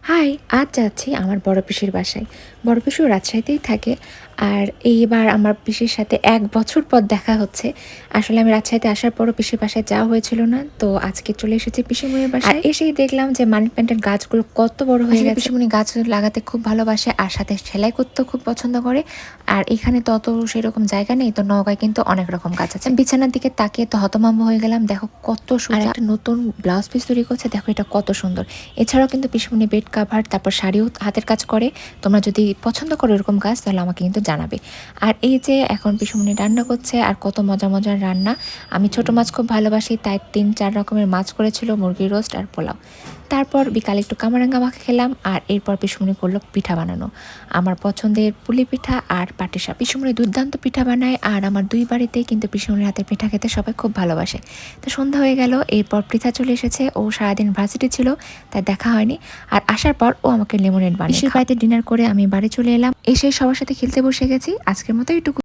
High, আজ যাচ্ছি আমার বড় পিসির বাসায়। বড় পিসিও রাজশাহীতেই থাকে। আর এইবার আমার পিসির সাথে ১ বছর পর দেখা হচ্ছে। আসলে আমি রাজশাহীতে আসার পরও পিসির বাসায় যাওয়া হয়েছিল না। তো আজকে চলে এসেছি পিসিমণির বাসায়। আর এসেই দেখলাম যে মানি প্ল্যান্টের গাছগুলো কত বড় হয়ে গেছে। পিসিমণি গাছ লাগাতে খুব ভালোবাসে আর সাথে সেলাই করতেও খুব পছন্দ করে। আর এখানে তো অত সেরকম জায়গা নেই, তো নওগাঁয় কিন্তু অনেক রকম গাছ আছে। বিছানার দিকে তাকিয়ে তো হতভম্ব হয়ে গেলাম। দেখো কত সুন্দর, একটা নতুন ব্লাউজ পিস তৈরি করছে। দেখো এটা কত সুন্দর। এছাড়াও কিন্তু পিসিমণি বেড কাভার, তারপর শাড়িও হাতের কাজ করে। তোমরা যদি পছন্দ করো এরকম কাজ তাহলে আমাকে কিন্তু জানাবে। আর এই যে এখন পিসিমণি রান্না করছে, আর কত মজার মজার রান্না। আমি ছোট মাছ খুব ভালোবাসি, তাই ৩-৪ রকমের মাছ করেছিল, মুরগির রোস্ট আর পোলাও। তারপর বিকালে একটু কামরাঙ্গা মাখা খেলাম, আর এরপর পিসিমণি করলো পিঠা বানানো। আমার পছন্দের পুলি পিঠা আর পাটিসাপটা। পিসিমণি দুর্দান্ত পিঠা বানায়, আর আমার দুই বাড়িতেই কিন্তু পিসিমণির হাতের পিঠা খেতে সবাই খুব ভালোবাসে। তো সন্ধ্যা হয়ে গেল, এরপর পৃথা চলে এসেছে। ও সারাদিন ভার্সিটি ছিল, তাই দেখা হয়নি। আর আসার পর ও আমাকে লেমনেড বানিয়ে পিসির বাড়িতে ডিনার করে আমি বাড়ি চলে এলাম। এসে সবার সাথে খেলতে বসে গেছি। আজকের মতো এটুকু।